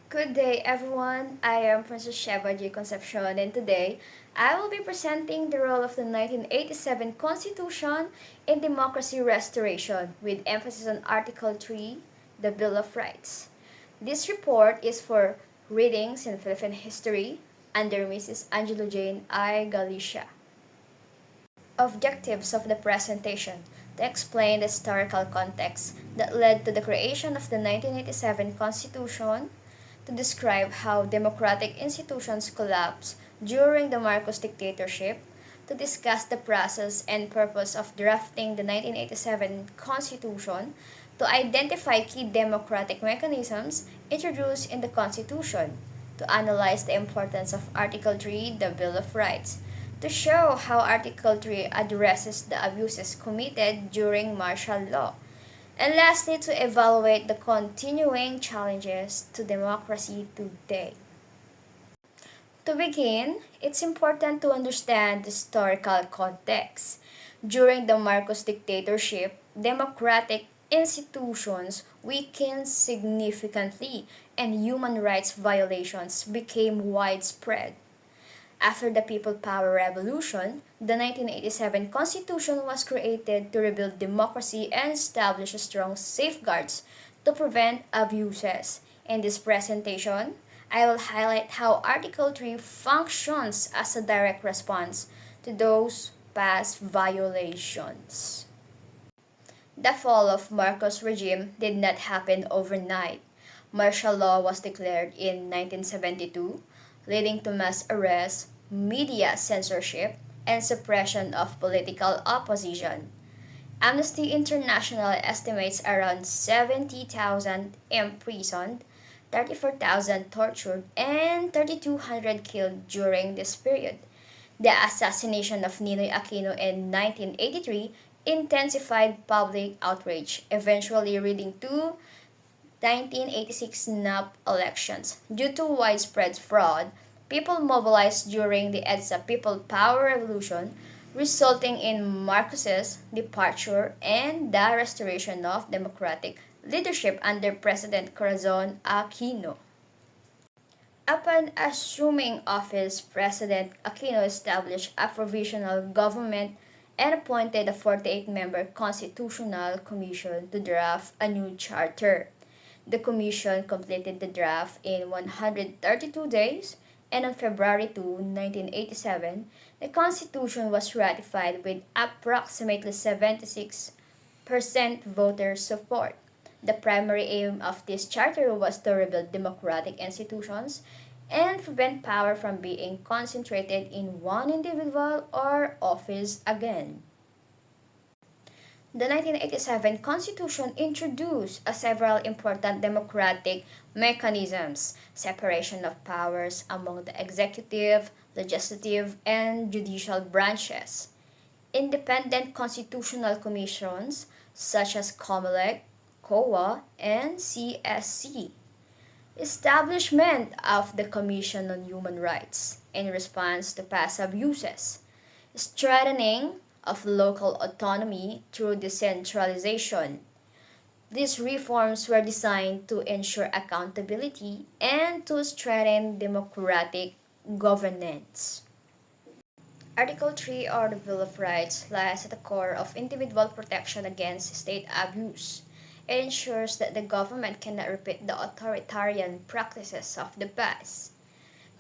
Good day, everyone. I am Princess Sheba Concepcion, and today I will be presenting the role of the 1987 Constitution in democracy restoration with emphasis on Article 3, the Bill of Rights. This report is for readings in Philippine history under Mrs. Angelo Jane I. Galicia. Objectives of the presentation to explain the historical context that led to the creation of the 1987 Constitution, to describe how democratic institutions collapsed during the Marcos dictatorship, to discuss the process and purpose of drafting the 1987 Constitution, to identify key democratic mechanisms introduced in the Constitution, to analyze the importance of Article 3, the Bill of Rights, to show how Article 3 addresses the abuses committed during martial law, and lastly, to evaluate the continuing challenges to democracy today. To begin, it's important to understand the historical context. During the Marcos dictatorship, democratic institutions weakened significantly and human rights violations became widespread. After the People Power Revolution, the 1987 Constitution was created to rebuild democracy and establish strong safeguards to prevent abuses. In this presentation, I will highlight how Article 3 functions as a direct response to those past violations. The fall of Marcos' regime did not happen overnight. Martial law was declared in 1972, leading to mass arrests, media censorship, and suppression of political opposition. Amnesty International estimates around 70,000 imprisoned, 34,000 tortured, and 3,200 killed during this period. The assassination of Ninoy Aquino in 1983 intensified public outrage, eventually leading to 1986 snap elections. Due to widespread fraud, people mobilized during the EDSA People Power Revolution, resulting in Marcos's departure and the restoration of democratic leadership under President Corazon Aquino. Upon assuming office, President Aquino established a provisional government and appointed a 48-member constitutional commission to draft a new charter. The commission completed the draft in 132 days, and on February 2, 1987, the Constitution was ratified with approximately 76% voter support. The primary aim of this charter was to rebuild democratic institutions and prevent power from being concentrated in one individual or office again. The 1987 Constitution introduced several important democratic mechanisms: separation of powers among the executive, legislative, and judicial branches, independent constitutional commissions such as COMELEC, COA, and CSC, establishment of the Commission on Human Rights in response to past abuses, strengthening of local autonomy through decentralization. These reforms were designed to ensure accountability and to strengthen democratic governance. Article 3, or the Bill of Rights, lies at the core of individual protection against state abuse. It ensures that the government cannot repeat the authoritarian practices of the past.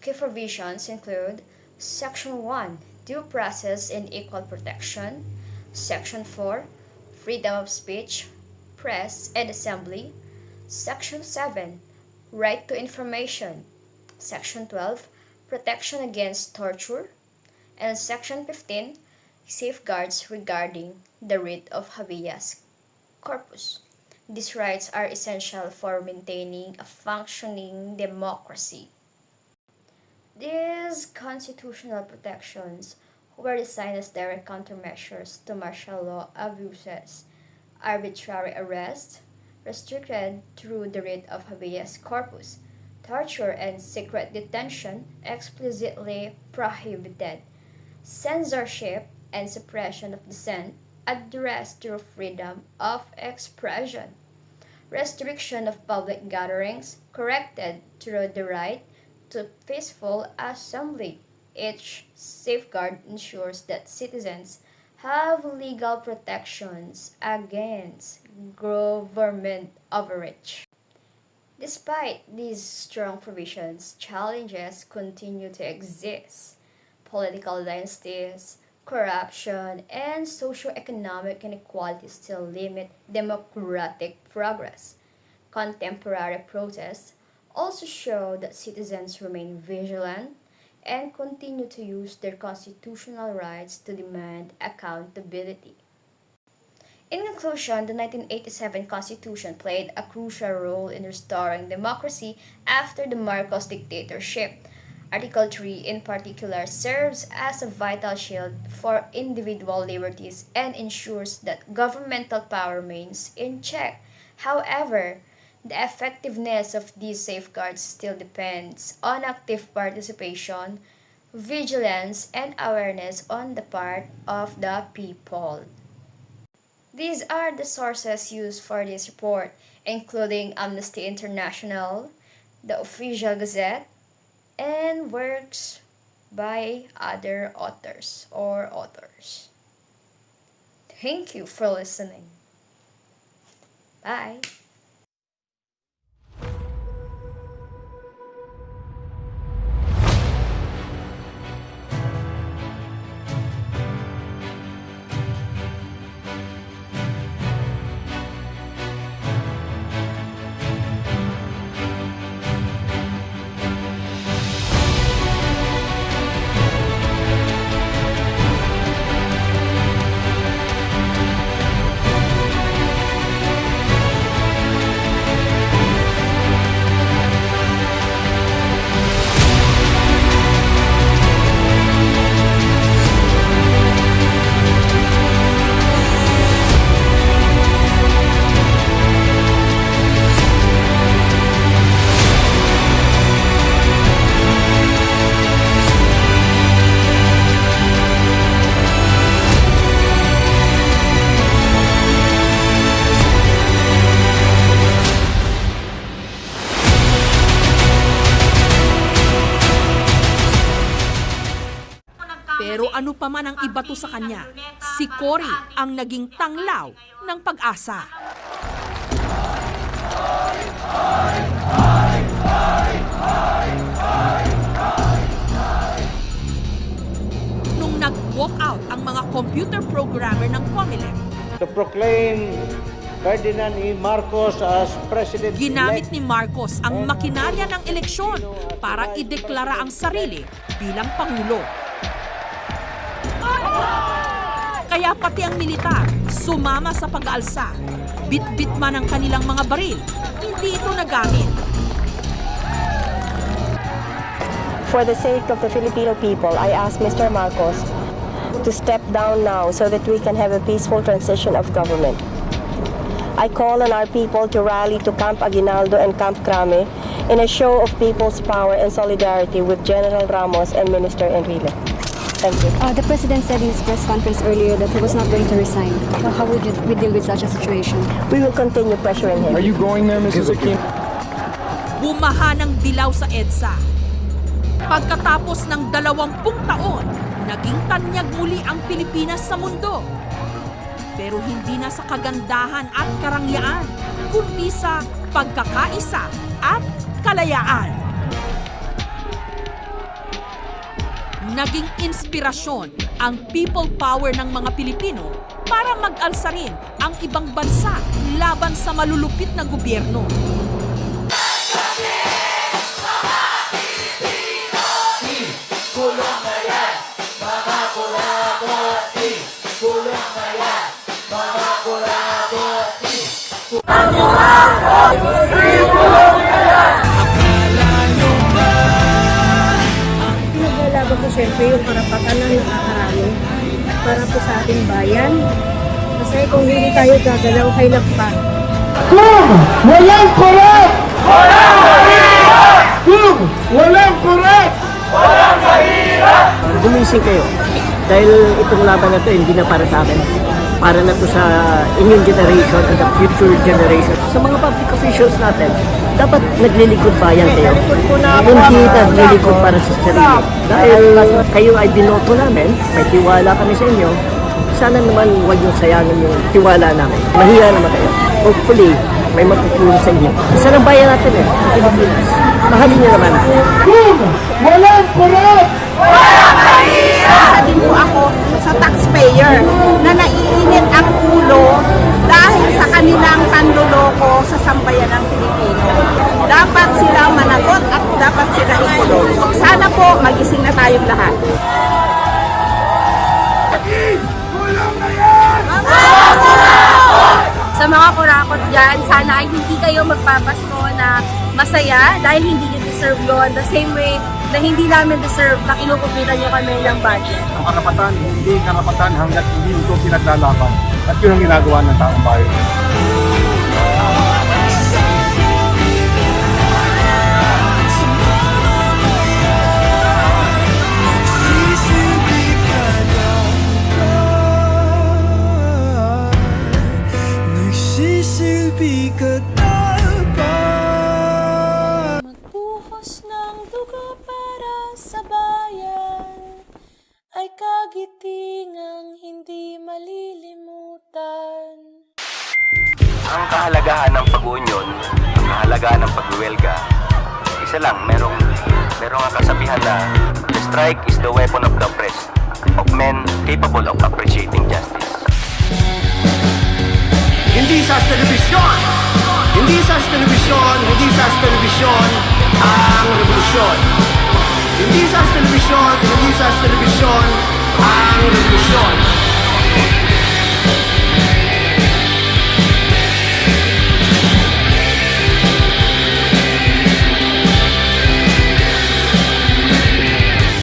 Key provisions include Section 1, Due Process and Equal Protection; Section 4, Freedom of Speech, Press, and Assembly; Section 7, Right to Information; Section 12, Protection against Torture; and Section 15, Safeguards regarding the writ of habeas corpus. These rights are essential for maintaining a functioning democracy. These constitutional protections were designed as direct countermeasures to martial law abuses. Arbitrary arrest, restricted through the writ of habeas corpus; torture and secret detention, explicitly prohibited; censorship and suppression of dissent, addressed through freedom of expression; restriction of public gatherings corrected through the right to peaceful assembly. Each safeguard ensures that citizens have legal protections against government overreach. Despite these strong provisions, challenges continue to exist. Political dynasties, corruption, and socioeconomic inequality still limit democratic progress. Contemporary protests also show that citizens remain vigilant and continue to use their constitutional rights to demand accountability. In conclusion, the 1987 Constitution played a crucial role in restoring democracy after the Marcos dictatorship. Article 3 in particular serves as a vital shield for individual liberties and ensures that governmental power remains in check. However, the effectiveness of these safeguards still depends on active participation, vigilance, and awareness on the part of the people. These are the sources used for this report, including Amnesty International, the Official Gazette, and works by other authors. Thank you for listening. Bye. Pero ano pa man ang ibato sa kanya, si Cory ang naging tanglaw ng pag-asa. Nung nag-walk out ang mga computer programmer ng COMELEC, to proclaim Ferdinand E. Marcos as President-elect. Ginamit ni Marcos ang makinarya ng eleksyon para ideklara ang sarili bilang Pangulo. Kaya pati ang militar sumama sa pag-aalsa. Bit-bit man ang kanilang mga baril, hindi ito nagamit. For the sake of the Filipino people, I ask Mr. Marcos to step down now so that we can have a peaceful transition of government. I call on our people to rally to Camp Aguinaldo and Camp Crame in a show of people's power and solidarity with General Ramos and Minister Enrile. Thank you. The President said in his press conference earlier that he was not going to resign. How would we deal with such a situation? We will continue pressuring him. Are you going there, Mrs. Akin? Bumaha ng dilaw sa EDSA. Pagkatapos ng 20 taon, naging tanyag muli ang Pilipinas sa mundo. Pero hindi na sa kagandahan at karangyaan, kundi sa pagkakaisa at kalayaan. Naging inspirasyon ang people power ng mga Pilipino para mag-alsa rin ang ibang bansa laban sa malulupit na gobyerno. Pinaglalaban ko siyempre yung karapatan ng nakakarami para po sa ating bayan. Kasi kung hindi tayo gagalaw, kailan pa? Kung walang korek! Walang mahirap! Kung walang korek! Walang mahirap! Gumising kayo. Dahil itong laban na to hindi na para sa akin. para na to sa inyong generation and the future generation. Sa mga public officials natin, dapat naglilingkod bayan kayo. Hindi naglilingkod para sa sarili. Dahil kayo ay binoto namin, may tiwala kami sa inyo, sana naman huwag yung sayangin yung tiwala namin. Mahiya naman kayo. Hopefully, may matutulong sa inyo. Isa ng bayan natin Pilipinas. Mahalin niyo naman. Walang korap! Isa din po ako sa taxpayer na naiinit ang ulo dahil sa kanilang panluloko sa sambayan ng Pilipino. Dapat sila managot at dapat sila ikulong. Sana po magising na tayong lahat. Sa mga kurakot dyan, sana ay hindi kayo magpapasko na masaya dahil hindi nyo deserve yun. The same way na hindi namin deserve na kinukupitan nyo kami ng budget. Ang karapatan, hindi karapatan hanggat hindi ito pinaglalaban. At yun ang ginagawa ng taong bayan. Magbuhos ng dugo para sa bayan ay kagitingang hindi malilimutan. Ang kahalagahan ng pag-union, ang kahalagahan ng pagwelga, isa lang, merong ang kasabihan na the strike is the weapon of the oppressed, of men capable of appreciating justice. Hindi sa telebisyon ang revolusyon. Hindi sa telebisyon ang revolusyon.